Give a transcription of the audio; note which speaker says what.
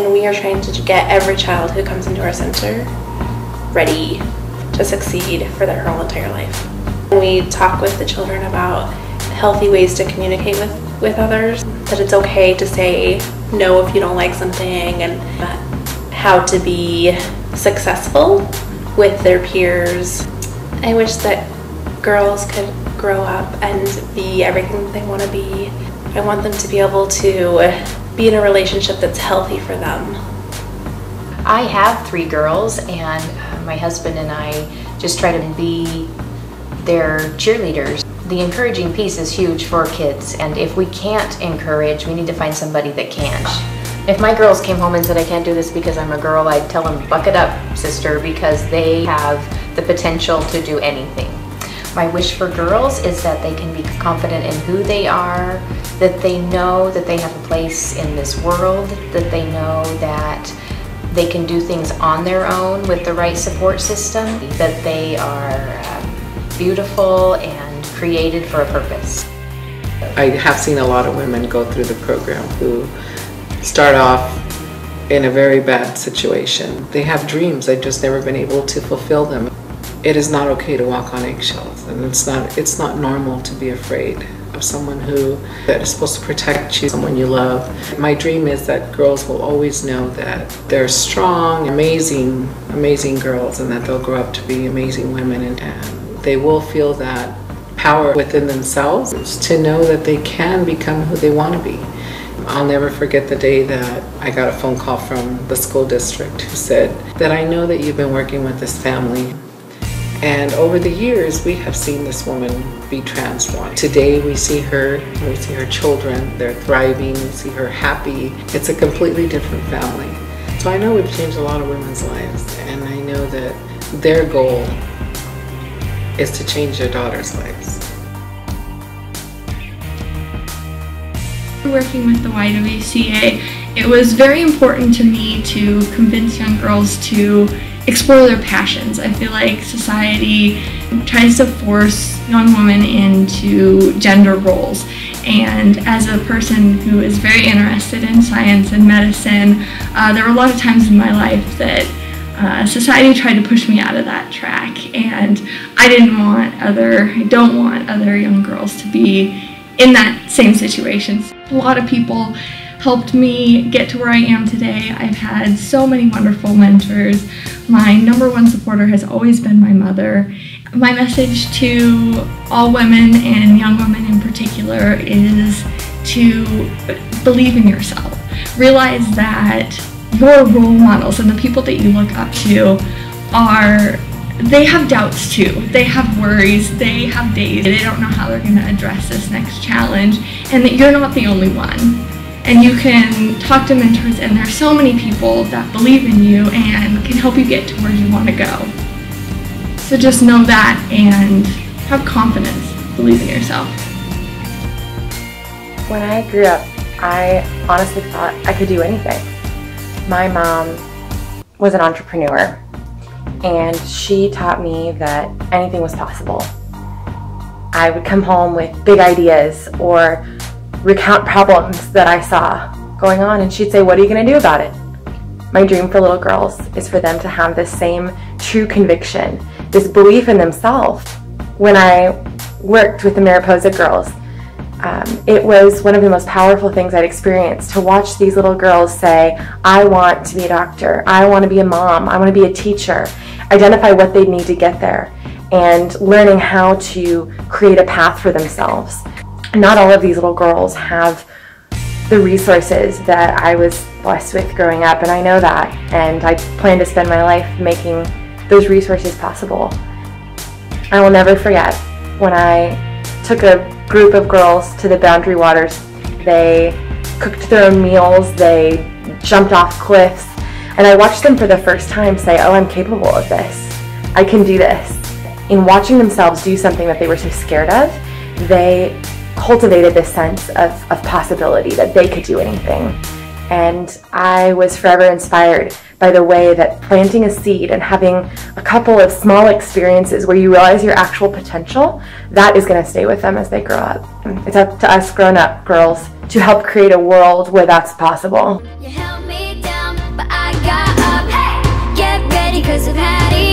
Speaker 1: And we are trying to get every child who comes into our center ready to succeed for their whole entire life. We talk with the children about healthy ways to communicate with others, that it's okay to say no if you don't like something, and how to be successful with their peers. I wish that girls could grow up and be everything that they want to be. I want them to be able to be in a relationship that's healthy for them.
Speaker 2: I have 3 girls, and my husband and I just try to be their cheerleaders. The encouraging piece is huge for kids, and if we can't encourage, we need to find somebody that can. If my girls came home and said, I can't do this because I'm a girl, I'd tell them, buck it up, sister, because they have the potential to do anything. My wish for girls is that they can be confident in who they are, that they know that they have a place in this world, that they know that they can do things on their own with the right support system, that they are beautiful and created for a purpose.
Speaker 3: I have seen a lot of women go through the program who start off in a very bad situation. They have dreams, they've just never been able to fulfill them. It is not okay to walk on eggshells, and it's not normal to be afraid of someone that is supposed to protect you, someone you love. My dream is that girls will always know that they're strong, amazing girls, and that they'll grow up to be amazing women, and they will feel that power within themselves to know that they can become who they want to be. I'll never forget the day that I got a phone call from the school district who said that I know that you've been working with this family, and over the years we have seen this woman be transformed. Today we see her children, they're thriving, we see her happy. It's a completely different family. So I know we've changed a lot of women's lives, and I know that their goal is to change their daughters' lives.
Speaker 4: Working with the YWCA, it was very important to me to convince young girls to explore their passions. I feel like society tries to force young women into gender roles, and as a person who is very interested in science and medicine, there were a lot of times in my life that society tried to push me out of that track, and I don't want other young girls to be in that same situation. A lot of people helped me get to where I am today. I've had so many wonderful mentors. My #1 supporter has always been my mother. My message to all women, and young women in particular, is to believe in yourself. Realize that your role models and the people that you look up to they have doubts too. They have worries, they have days, they don't know how they're going to address this next challenge, and that you're not the only one. And you can talk to mentors, and there's so many people that believe in you and can help you get to where you want to go. So just know that and have confidence, believe in yourself.
Speaker 5: When I grew up, I honestly thought I could do anything. My mom was an entrepreneur, and she taught me that anything was possible. I would come home with big ideas or recount problems that I saw going on, and she'd say, what are you going to do about it? My dream for little girls is for them to have this same true conviction, this belief in themselves. When I worked with the Mariposa girls, it was one of the most powerful things I'd experienced to watch these little girls say, I want to be a doctor, I want to be a mom, I want to be a teacher, identify what they need to get there, and learning how to create a path for themselves. Not all of these little girls have the resources that I was blessed with growing up, and I know that, and I plan to spend my life making those resources possible. I will never forget when I took a group of girls to the Boundary Waters. They cooked their own meals, they jumped off cliffs, and I watched them for the first time say, oh, I'm capable of this. I can do this. In watching themselves do something that they were so scared of, they cultivated this sense of possibility, that they could do anything. And I was forever inspired by the way that planting a seed and having a couple of small experiences where you realize your actual potential, that is going to stay with them as they grow up. It's up to us grown-up girls to help create a world where that's possible.
Speaker 6: You held me down. ready 'cause I've had enough.